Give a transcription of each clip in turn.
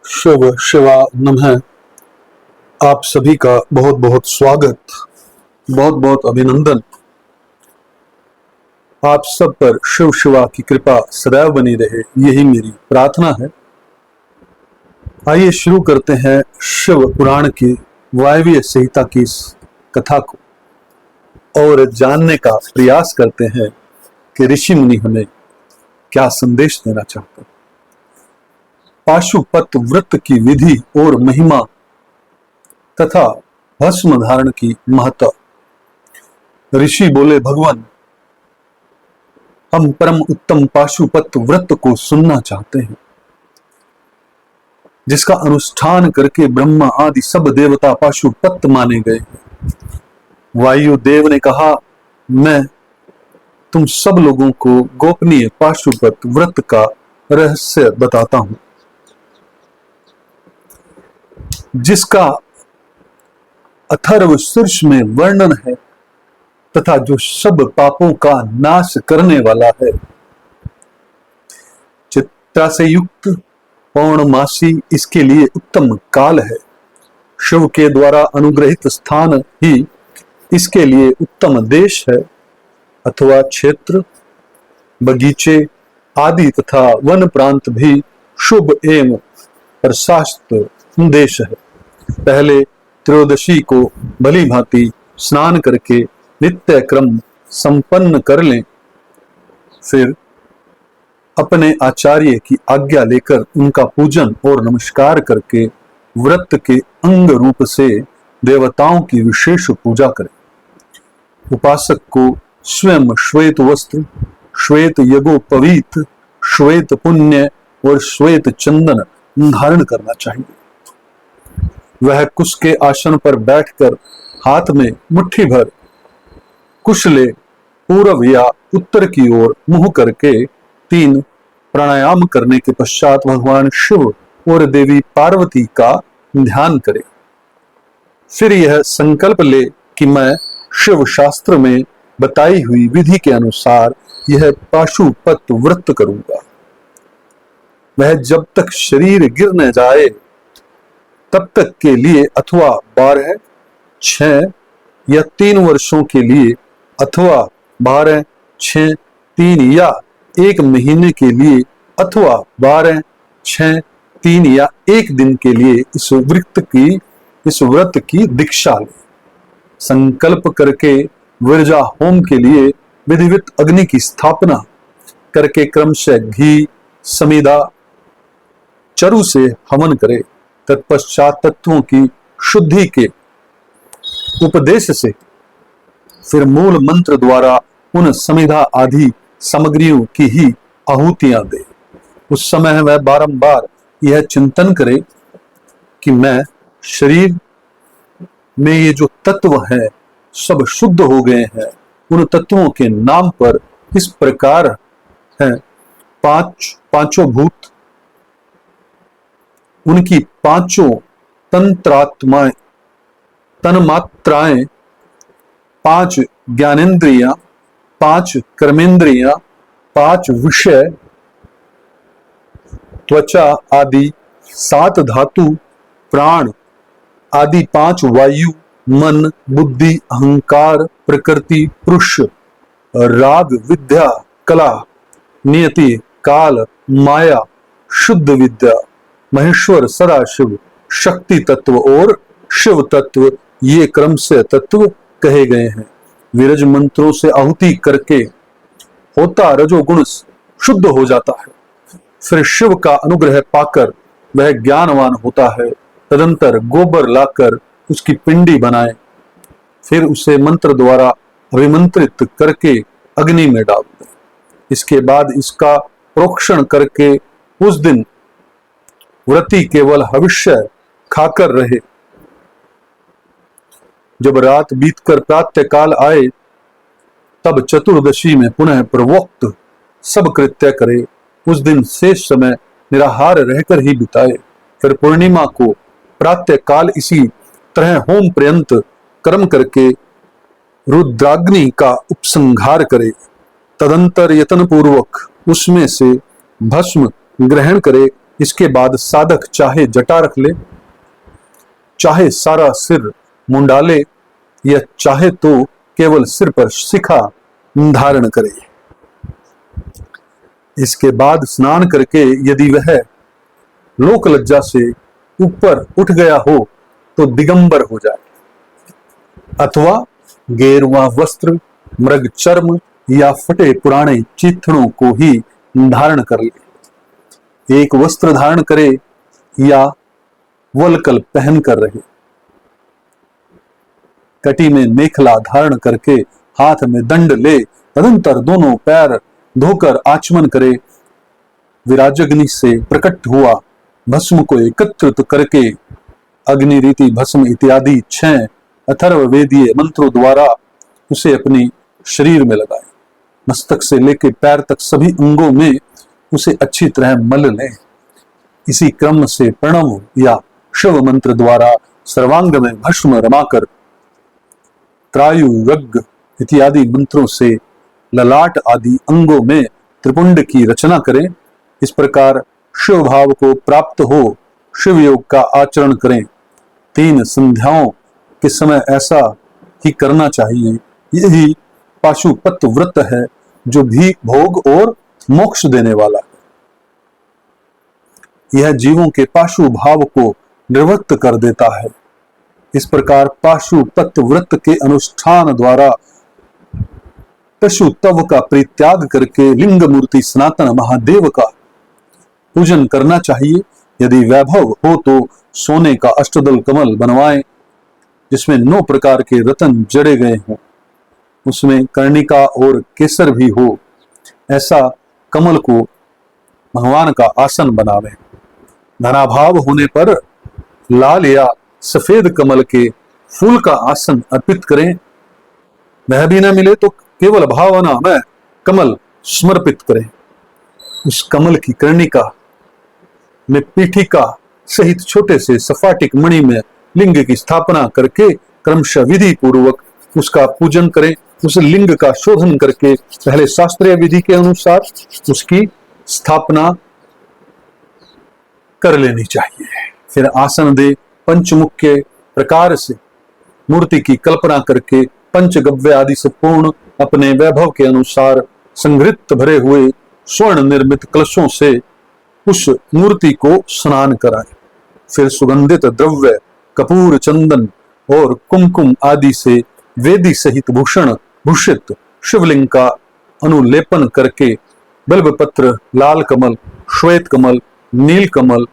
शिव शिवा नमः। आप सभी का बहुत बहुत स्वागत, बहुत बहुत अभिनंदन। आप सब पर शिव शिवा की कृपा सदैव बनी रहे, यही मेरी प्रार्थना है। आइए शुरू करते हैं शिव पुराण की वायव्य संहिता की इस कथा को और जानने का प्रयास करते हैं कि ऋषि मुनि हमें क्या संदेश देना चाहते हैं। पाशुपत व्रत की विधि और महिमा तथा भस्म धारण की महत्ता। ऋषि बोले, भगवान, हम परम उत्तम पाशुपत व्रत को सुनना चाहते हैं, जिसका अनुष्ठान करके ब्रह्मा आदि सब देवता पाशुपत माने गए। वायु देव ने कहा, मैं तुम सब लोगों को गोपनीय पाशुपत व्रत का रहस्य बताता हूं, जिसका अथर्व शीर्ष में वर्णन है तथा जो सब पापों का नाश करने वाला है। चित्ता से युक्त पौर्णमासी इसके लिए उत्तम काल है। शिव के द्वारा अनुग्रहित स्थान ही इसके लिए उत्तम देश है, अथवा क्षेत्र, बगीचे आदि तथा वन प्रांत भी शुभ एवं प्रशस्त देश है। पहले त्रयोदशी को भली भांति स्नान करके नित्य क्रम संपन्न कर लें, फिर अपने आचार्य की आज्ञा लेकर उनका पूजन और नमस्कार करके व्रत के अंग रूप से देवताओं की विशेष पूजा करें। उपासक को स्वयं श्वेत वस्त्र, श्वेत यज्ञोपवीत, श्वेत पुण्य और श्वेत चंदन धारण करना चाहिए। वह कुश के आसन पर बैठकर हाथ में मुट्ठी भर कुश ले पूर्व या उत्तर की ओर मुंह करके 3 प्राणायाम करने के पश्चात भगवान शिव और देवी पार्वती का ध्यान करे। फिर यह संकल्प ले कि मैं शिव शास्त्र में बताई हुई विधि के अनुसार यह पाशुपत व्रत करूंगा। वह जब तक शरीर गिर न जाए तब तक के लिए अथवा 12, 6 या 3 वर्षों के लिए अथवा 12, 6, 3 या 1 महीने के लिए अथवा 12, 6, 3 या 1 दिन के लिए इस व्रत की दीक्षा ले। संकल्प करके विरजा होम के लिए विधिवत अग्नि की स्थापना करके क्रमशः घी, समिधा, चरु से हवन करे। तत्पश्चात तत्वों की शुद्धि के उपदेश से फिर मूल मंत्र द्वारा उन समिधा आदि सामग्रियों की ही आहुतियां दे। उस समय वह बारंबार यह चिंतन करे कि मैं शरीर में ये जो तत्व है सब शुद्ध हो गए हैं। उन तत्वों के नाम पर इस प्रकार है: पांचों भूत, उनकी 5 तंत्रात्माएं, तन्मात्राएं, 5 ज्ञानेन्द्रियां, 5 कर्मेंद्रियां, 5 विषय, त्वचा आदि 7 धातु, प्राण आदि 5 वायु, मन, बुद्धि, अहंकार, प्रकृति, पुरुष, राग, विद्या, कला, नियति, काल, माया, शुद्ध विद्या, महेश्वर, सदाशिव, शक्ति तत्व और शिव तत्व, ये क्रम से तत्व कहे गए हैं। विरज मंत्रों से आहुति करके होता रजोगुण शुद्ध हो जाता है। फिर शिव का अनुग्रह पाकर वह ज्ञानवान होता है। तदंतर गोबर लाकर उसकी पिंडी बनाए, फिर उसे मंत्र द्वारा अभिमंत्रित करके अग्नि में डाल दें। इसके बाद इसका प्रोक्षण करके उस दिन व्रती केवल हविष्य खाकर रहे। जब रात बीतकर प्रातः काल आए तब चतुर्दशी में पुनः पूर्वोक्त सब कृत्य करे। उस दिन शेष समय निराहार रहकर ही बिताए। फिर पूर्णिमा को प्रातः काल इसी तरह होम पर्यंत कर्म करके रुद्राग्नि का उपसंहार करे। तदंतर यत्न पूर्वक उसमें से भस्म ग्रहण करे इसके बाद साधक चाहे जटा रख ले, चाहे सारा सिर मुंडाले, या चाहे तो केवल सिर पर शिखा धारण करे। इसके बाद स्नान करके यदि वह लोक लज्जा से ऊपर उठ गया हो तो दिगंबर हो जाए, अथवा गेरुआ वस्त्र, मृग चर्म या फटे पुराने चिथड़ों को ही धारण कर ले। एक वस्त्र धारण करे या वलकल पहन कर रहे। कटी में मेखला धारण करके हाथ में दंड ले, तदंतर दोनों पैर धोकर आचमन करे। विराजग्नि से प्रकट हुआ भस्म को एकत्रित करके अग्नि रीति भस्म इत्यादि 6 अथर्ववेदीय मंत्रों द्वारा उसे अपनी शरीर में लगाए। मस्तक से लेकर पैर तक सभी अंगों में उसे अच्छी तरह मल लें। इसी क्रम से प्रणव या शिव मंत्र द्वारा सर्वांग में भस्म रमाकर त्रायु यज्ञ इत्यादि मंत्रों से ललाट आदि अंगों में त्रिपुंड की रचना करें। इस प्रकार शिव भाव को प्राप्त हो शिव योग का आचरण करें। 3 संध्याओं के समय ऐसा ही करना चाहिए। यही पाशुपत व्रत है जो भी भोग और मोक्ष देने वाला है। यह जीवों के पाशु भाव को निवृत्त कर देता है। इस प्रकार पाशुपत व्रत के अनुष्ठान द्वारा पशु तव का परित्याग करके लिंग मूर्ति सनातन महादेव का पूजन करना चाहिए। यदि वैभव हो तो सोने का अष्टदल कमल बनवाएं जिसमें 9 प्रकार के रत्न जड़े गए हों, उसमें कर्णिका और केसर भी हो। ऐसा कमल को भगवान का आसन बनावें। धनाभाव होने पर लाल या सफेद कमल के फूल का आसन अर्पित करें। वह भी न मिले तो केवल भावना में कमल समर्पित करें। उस कमल की कर्णिका में पीठिका सहित छोटे से सफाटिक मणि में लिंग की स्थापना करके क्रमशः विधि पूर्वक उसका पूजन करें। उस लिंग का शोधन करके पहले शास्त्रीय विधि के अनुसार उसकी स्थापना कर लेनी चाहिए। फिर आसन दे पंचमुख के प्रकार से मूर्ति की कल्पना करके पंचगव्य आदि से पूर्ण अपने वैभव के अनुसार संघृत भरे हुए स्वर्ण निर्मित कलशों से उस मूर्ति को स्नान कराए। फिर सुगंधित द्रव्य कपूर, चंदन और कुमकुम आदि से वेदी सहित भूषण भूषित शिवलिंग का अनुलेपन करके बिल्वपत्र, लाल कमल, श्वेत कमल, नील कमल,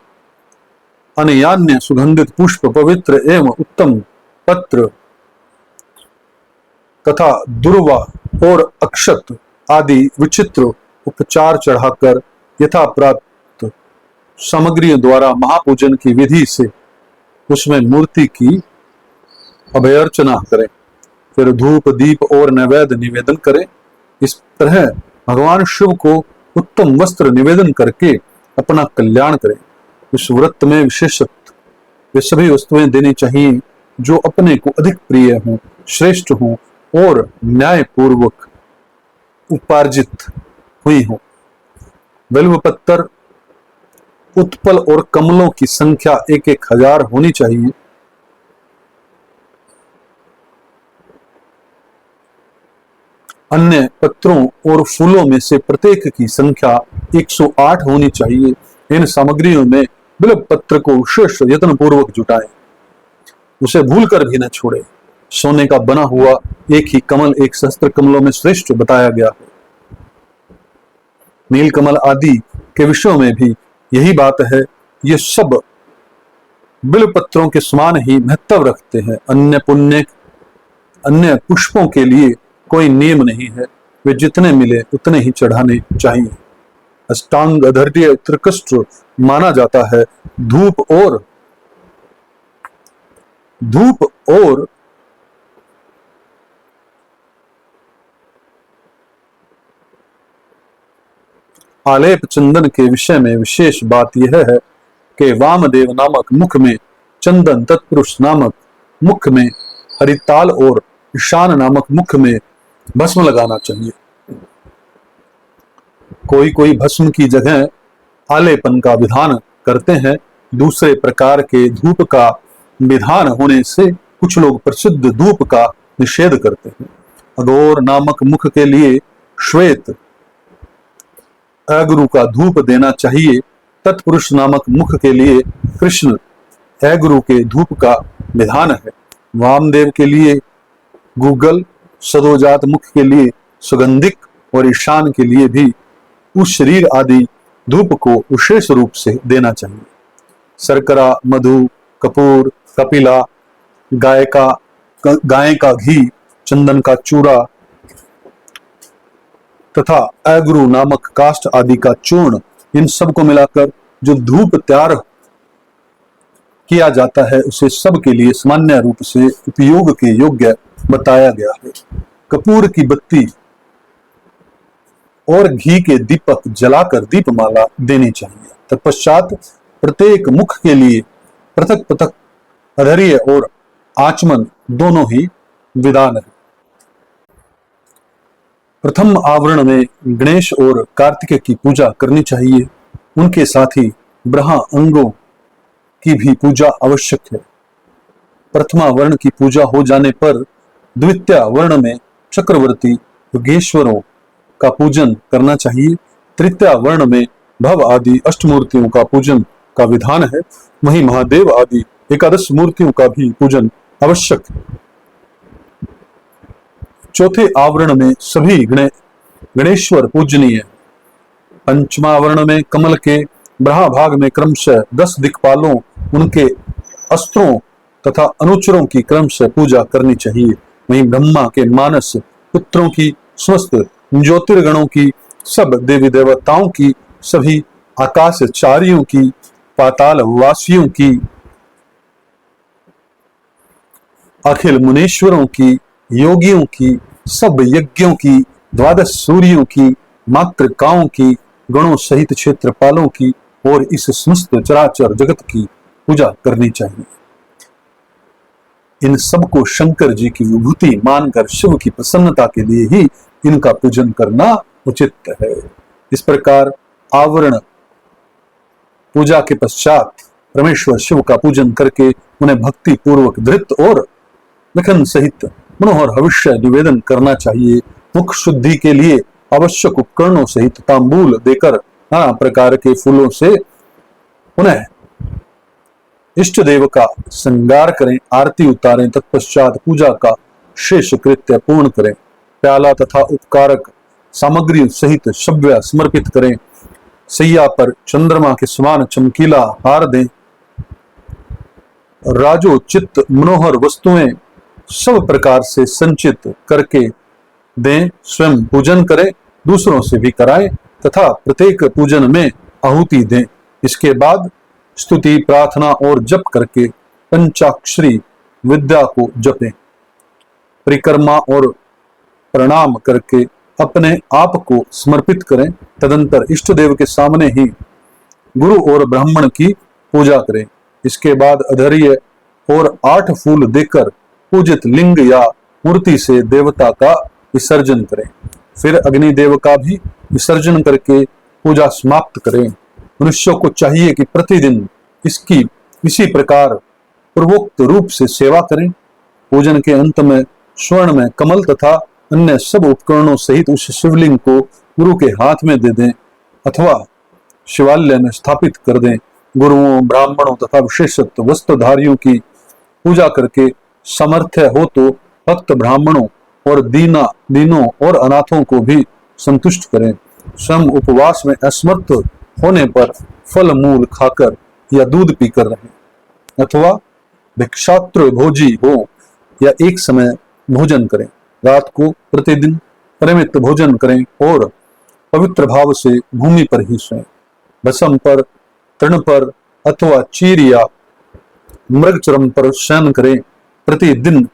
अन्य सुगंधित पुष्प, पवित्र एवं उत्तम पत्र तथा दुर्वा और अक्षत आदि विचित्र उपचार चढ़ाकर यथा प्राप्त सामग्रियों द्वारा महापूजन की विधि से उसमें मूर्ति की अभ्यर्चना करें। फिर धूप, दीप और नैवेद्य निवेदन करें। इस तरह भगवान शिव को उत्तम वस्त्र निवेदन करके अपना कल्याण करें। इस व्रत में विशेषतः वे सभी वस्तुएं देनी चाहिए जो अपने को अधिक प्रिय हों, श्रेष्ठ हों और न्यायपूर्वक उपार्जित हुई हों। बिल्वपत्र, उत्पल और कमलों की संख्या 1,000 होनी चाहिए। अन्य पत्रों और फूलों में से प्रत्येक की संख्या 108 होनी चाहिए। इन सामग्रियों में बिल्वपत्र को विशेष यत्न पूर्वक जुटाएं, उसे भूलकर भी न छोड़े। सोने का बना हुआ एक ही कमल 1 सहस्त्र कमलों में श्रेष्ठ बताया गया है। नील कमल आदि के विषयों में भी यही बात है। ये सब बिल्वपत्रों के समान ही महत्व रखते हैं। अन्य पुष्पों के लिए कोई नियम नहीं है, वे जितने मिले उतने ही चढ़ाने चाहिए। अष्टांग अधर्य त्रिकष्ट माना जाता है। धूप और आलेप चंदन के विषय में विशेष बात यह है कि वामदेव नामक मुख में चंदन, तत्पुरुष नामक मुख में हरिताल और ईशान नामक मुख में भस्म लगाना चाहिए। कोई भस्म की जगह आलेपन का विधान करते हैं। दूसरे प्रकार के धूप का विधान होने से कुछ लोग प्रसिद्ध धूप का निषेध करते हैं। अघोर नामक मुख के लिए श्वेत अगुरु का धूप देना चाहिए। तत्पुरुष नामक मुख के लिए कृष्ण अगुरु के धूप का विधान है। वामदेव के लिए गूगल, सदोजात मुख के लिए सुगंधिक और ईशान के लिए भी उस शरीर आदि धूप को विशेष रूप से देना चाहिए। शर्करा, मधु, कपूर, कपिला, गाय का घी, चंदन का चूरा तथा अगुरु नामक काष्ठ आदि का चूर्ण, इन सब को मिलाकर जो धूप तैयार किया जाता है उसे सब के लिए सामान्य रूप से उपयोग के योग्य बताया गया है। कपूर की बत्ती और घी के दीपक जलाकर दीपमाला देनी चाहिए। तत्पश्चात प्रत्येक मुख के लिए पृथक पृथक अधर्य और आचमन दोनों ही विधान है। प्रथम आवरण में गणेश और कार्तिकेय की पूजा करनी चाहिए। उनके साथ ही ब्रह्मा अंगों की भी पूजा आवश्यक है। प्रथमा वर्ण की पूजा हो जाने पर द्वितीय वर्ण में चक्रवर्ती योगेश्वरों का पूजन करना चाहिए। तृतीय वर्ण में भव आदि अष्टमूर्तियों का पूजन का विधान है। वहीं महादेव आदि एकादश मूर्तियों का भी पूजन आवश्यक है। चौथे आवरण में सभी गणेश्वर पूजनीय। पंचमा वर्ण में कमल के ब्रह्मा भाग में क्रमशः 10 दिक्पालों, उनके अस्त्रों तथा अनुचरों की क्रमशः पूजा करनी चाहिए। वहीं ब्रह्मा के मानस पुत्रों की, समस्त ज्योतिर्गणों की, सब देवी देवताओं की, सभी आकाशचारियों की, पाताल वासियों की, अखिल मुनीश्वरों की, योगियों की, सब यज्ञों की, द्वादश सूर्यों की, मातृकाओं की, गणों सहित क्षेत्रपालों की और इस समस्त चराचर जगत की पूजा करनी चाहिए। इन सबको शंकर जी की विभूति मानकर शिव की प्रसन्नता के लिए ही इनका पूजन करना उचित है। इस प्रकार आवरण पूजा के पश्चात परमेश्वर शिव का पूजन करके उन्हें भक्ति पूर्वक धृत और विघ्न सहित मनोहर हविष्य निवेदन करना चाहिए। मुख शुद्धि के लिए आवश्यक उपकरणों सहित तांबूल देकर नाना प्रकार के फूलों से उन्हें इष्ट देव का श्रृंगार करें, आरती उतारें। तत्पश्चात पूजा का शेष कृत्य पूर्ण करें। प्याला तथा उपकारक सामग्री सहित शव्य समर्पित करें। सैया पर चंद्रमा के समान चमकीला हार दें। राजोचित मनोहर वस्तुएं सब प्रकार से संचित करके दें। स्वयं पूजन करें, दूसरों से भी कराएं तथा प्रत्येक पूजन में आहुति दें। इसके बाद स्तुति, प्रार्थना और जप करके पंचाक्षरी विद्या को जपें। परिक्रमा और प्रणाम करके अपने आप को समर्पित करें। तदंतर इष्ट देव के सामने ही गुरु और ब्राह्मण की पूजा करें। इसके बाद अधर्य और 8 फूल देकर पूजित लिंग या मूर्ति से देवता का विसर्जन करें। फिर अग्निदेव का भी विसर्जन करके पूजा समाप्त करें। मनुष्यों को चाहिए कि प्रतिदिन इसकी इसी प्रकार पूर्वोक्त रूप से सेवा करें। पूजन के अंत में स्वर्ण में कमल तथा अन्य सब उपकरणों सहित उस शिवलिंग को गुरु के हाथ में दे दें अथवा शिवालय में स्थापित कर दें। गुरुओं, ब्राह्मणों तथा विशेषत्व वस्त्रधारियों की पूजा करके सामर्थ्य हो तो भक्त ब्राह्मणों और दीनों और अनाथों को भी संतुष्ट करें। स्वयं उपवास में असमर्थ होने पर फल मूल खाकर या दूध पीकर रहें अथवा भिक्षात्र भोजी हो या एक समय भोजन करें। रात को प्रतिदिन परिमित भोजन करें और पवित्र भाव से भूमि पर ही सोएं। भस्म पर, तृण पर अथवा चीर या मृगचर्म पर शयन करें। प्रतिदिन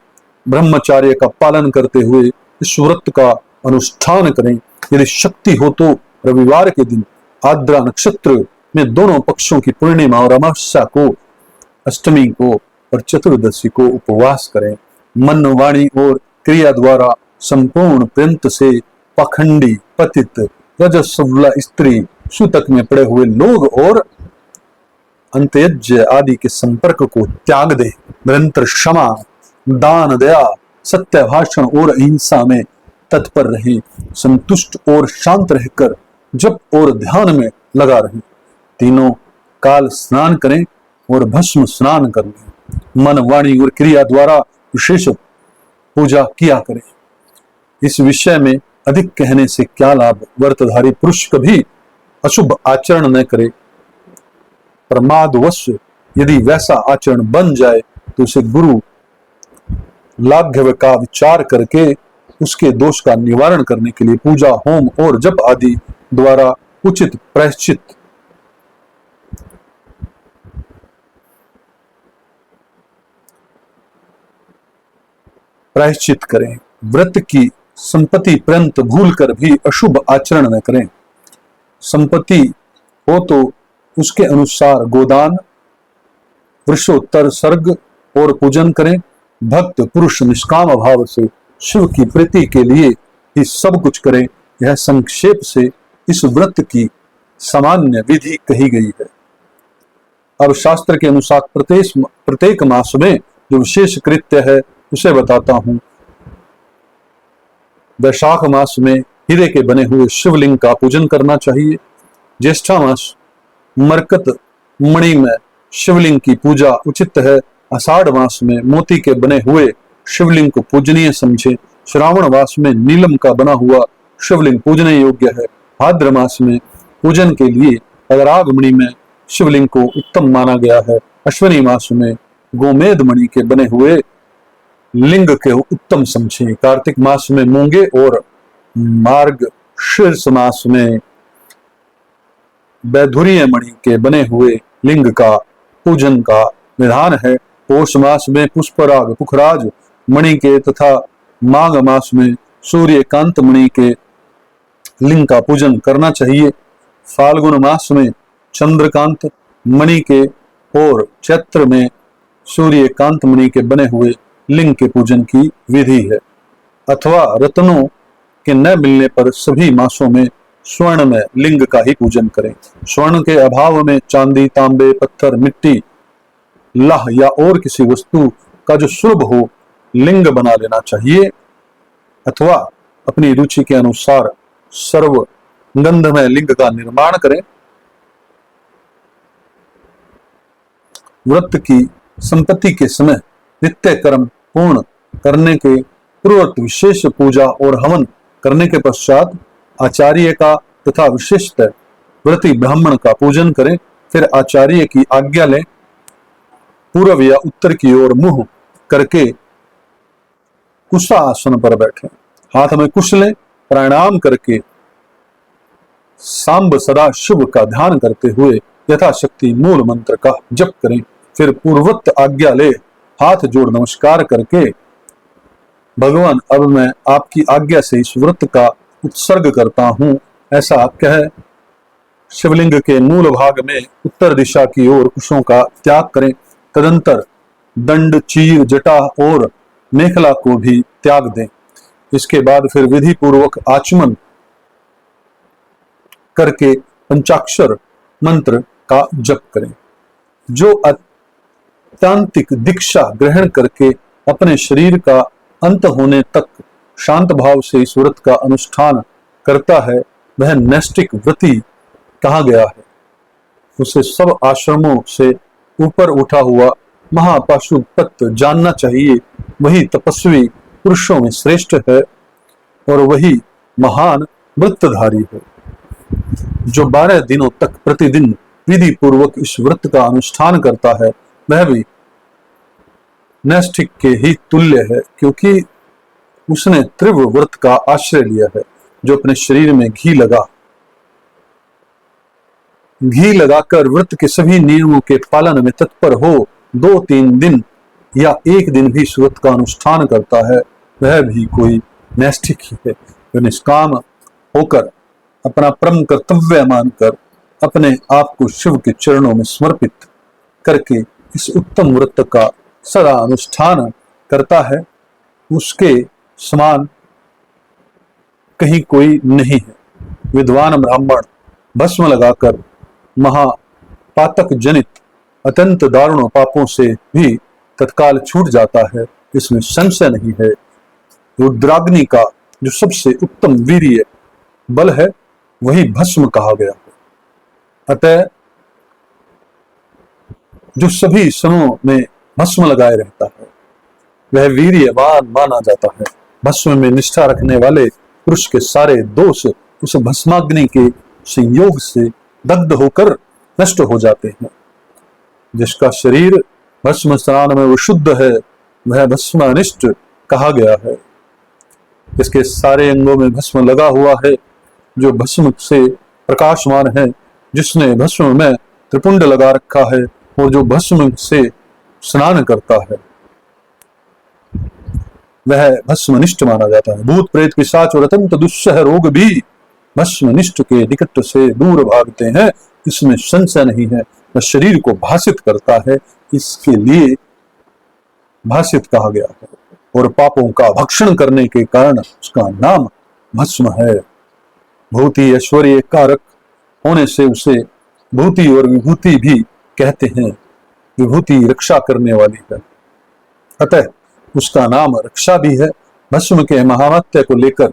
ब्रह्मचार्य का पालन करते हुए इस व्रत का अनुष्ठान करें। यदि शक्ति हो तो रविवार के दिन आद्रा नक्षत्र में दोनों पक्षों की पूर्णिमा और अमावस्या को, अष्टमी को और चतुर्दशी को उपवास करें। मन, वाणी और क्रिया द्वारा संपूर्ण प्रयत्न से पाखंडी, पतित, रजस्वला स्त्री, सूतक में पड़े हुए लोग और अंत्यज्य आदि के संपर्क को त्याग दें। निरंतर क्षमा, दान, दया, सत्य भाषण और अहिंसा में तत्पर रहें। संतुष्ट और शांत रहकर जप और ध्यान में लगा रहें। तीनों काल स्नान करें और भस्म स्नान कर लें। मन, वाणी और क्रिया द्वारा विशेष पूजा किया करें। इस विषय में अधिक कहने से क्या लाभ। व्रतधारी पुरुष कभी अशुभ आचरण न करे। प्रमादवश यदि वैसा आचरण बन जाए तो उसे गुरु लाघव का विचार करके उसके दोष का निवारण करने के लिए पूजा, होम और जप आदि द्वारा उचित प्रायश्चित करें। व्रत की संपत्ति पर्यंत भूल कर भी अशुभ आचरण न करें। संपत्ति हो तो उसके अनुसार गोदान, वृषोत्तर सर्ग और पूजन करें। भक्त पुरुष निष्काम भाव से शिव की प्रीति के लिए ही सब कुछ करें। यह संक्षेप से इस व्रत की सामान्य विधि कही गई है। अब शास्त्र के अनुसार प्रत्येक मास में जो विशेष कृत्य है उसे बताता हूं। वैशाख मास में हीरे के बने हुए शिवलिंग का पूजन करना चाहिए। ज्येष्ठा मास मरकत मणि में शिवलिंग की पूजा उचित है। आषाढ़ मास में मोती के बने हुए शिवलिंग को पूजनीय समझे। श्रावण मास में नीलम का बना हुआ शिवलिंग पूजने योग्य है। भाद्र मास में पूजन के लिए अगरागमणि में शिवलिंग को उत्तम माना गया है। अश्विनी मास में गोमेद मणि के बने हुए लिंग के उत्तम समझे। कार्तिक मास में मूंगे और मार्ग शीर्ष मास में वैधुर्य मणि के बने हुए लिंग का पूजन का विधान है। पौष मास में पुष्पराग पुखराज मणि के तथा माघ मास में सूर्यकांत मणि के लिंग का पूजन करना चाहिए। फाल्गुन मास में चंद्रकांत मणि के और चैत्र में सूर्यकांत मणि के बने हुए लिंग के पूजन की विधि है। अथवा रत्नों के न मिलने पर सभी मासों में स्वर्ण में लिंग का ही पूजन करें। स्वर्ण के अभाव में चांदी, तांबे, पत्थर, मिट्टी, लाह या और किसी वस्तु का जो सुलभ हो लिंग बना लेना चाहिए। अथवा अपनी रुचि के अनुसार सर्व गंधमय लिंग का निर्माण करें। व्रत की संपत्ति के समय नित्य कर्म पूर्ण करने के पूर्वक विशेष पूजा और हवन करने के पश्चात आचार्य का तथा विशिष्ट व्रती ब्राह्मण का पूजन करें। फिर आचार्य की आज्ञा लें। पूर्व या उत्तर की ओर मुंह करके कुशा आसन पर बैठें। हाथ में कुश लें। प्रणाम करके सांब सदा शिव का ध्यान करते हुए यथाशक्ति मूल मंत्र का जप करें। फिर पूर्वोक्त आज्ञा ले हाथ जोड़ नमस्कार करके भगवान अब मैं आपकी आज्ञा से इस व्रत का उत्सर्ग करता हूं ऐसा कह शिवलिंग के मूल भाग में उत्तर दिशा की ओर कुशों का त्याग करें। तदंतर दंड, चीर, जटा और मेखला को भी त्याग दें। इसके बाद फिर विधि पूर्वक आचमन करके पंचाक्षर मंत्र का जप करें। जो अत्यंतिक दीक्षा ग्रहण करके अपने शरीर का अंत होने तक शांत भाव से इस व्रत का अनुष्ठान करता है वह नैष्ठिक व्रती कहा गया है। उसे सब आश्रमों से ऊपर उठा हुआ महापाशुपत जानना चाहिए। वही तपस्वी पुरुषों में श्रेष्ठ है और वही महान व्रतधारी है जो 12 दिनों तक प्रतिदिन विधि पूर्वक इस व्रत का अनुष्ठान करता है। वह भी नैष्ठिक के ही तुल्य है क्योंकि उसने त्रिव्र व्रत का आश्रय लिया है। जो अपने शरीर में घी लगाकर व्रत के सभी नियमों के पालन में तत्पर हो 2-3 दिन या 1 दिन भी इस व्रत का अनुष्ठान करता है वह भी कोई नैष्ठिक ही है। जो निष्काम होकर अपना परम कर्तव्य मानकर अपने आप को शिव के चरणों में समर्पित करके इस उत्तम व्रत का सदा अनुष्ठान करता है उसके समान कहीं कोई नहीं है। विद्वान ब्राह्मण भस्म लगाकर महापातक जनित अत्यंत दारुण पापों से भी तत्काल छूट जाता है, इसमें संशय नहीं है। रुद्राग्नि का जो सबसे उत्तम वीर्य बल है वही भस्म कहा गया है। अतः जो सभी क्षणों में भस्म लगाए रहता है वह वीर्यवान माना जाता है। भस्म में निष्ठा रखने वाले पुरुष के सारे दोष उस भस्माग्नि के संयोग से दग्ध होकर नष्ट हो जाते हैं। जिसका शरीर भस्म स्नान में विशुद्ध है वह भस्मानिष्ट कहा गया है। इसके सारे अंगों में भस्म लगा हुआ है जो भस्म से प्रकाशमान है। जिसने भस्म में त्रिपुंड लगा रखा है और जो भस्म से स्नान करता है वह भस्मनिष्ठ माना जाता है। भूत प्रेत पिशाच और अत्यंत दुस्सह रोग भी भस्मनिष्ठ के निकट से दूर भागते हैं, इसमें संशय नहीं है। वह शरीर को भासित करता है, इसके लिए भासित कहा गया है। और पापों का भक्षण करने के कारण उसका नाम भस्म है। भूति ऐश्वर्य कारक होने से उसे भूति और विभूति भी कहते हैं। विभूति रक्षा करने वाली है, अतः उसका नाम रक्षा भी है। भस्म के महात्म्य को लेकर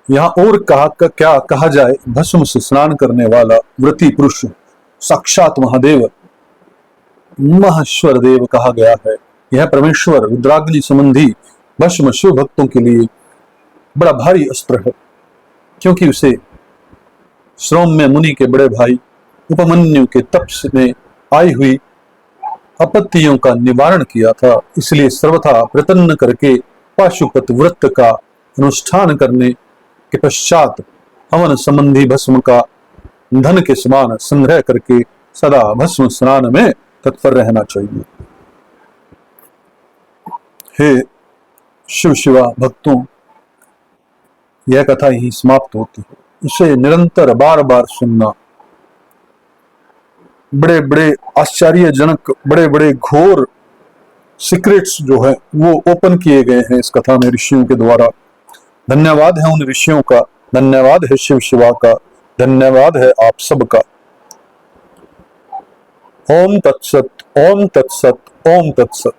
यहां और क्या कहा जाए। भस्म से स्नान करने वाला व्रती पुरुष साक्षात महादेव महेश्वर देव कहा गया है। यह परमेश्वर रुद्राग्नि संबंधी भस्म शिव भक्तों के लिए बड़ा भारी अस्त्र है, क्योंकि उसे श्रौम्य मुनि के बड़े भाई उपमन्यु के तप में आई हुई आपत्तियों का निवारण किया था। इसलिए सर्वथा प्रतन्न करके पाशुपत व्रत का अनुष्ठान करने के पश्चात हवन संबंधी भस्म का धन के समान संग्रह करके सदा भस्म स्नान में तत्पर रहना चाहिए। हे शिव शिवा भक्तों, यह कथा यही समाप्त होती है। इसे निरंतर बार बार सुनना। बड़े बड़े आश्चर्यजनक बड़े बड़े घोर सीक्रेट्स जो है वो ओपन किए गए हैं इस कथा में ऋषियों के द्वारा। धन्यवाद है उन ऋषियों का, धन्यवाद है शिव शिवा का, धन्यवाद है आप सबका। ओम तत्सत, ओम तत्सत, ओम तत्सत।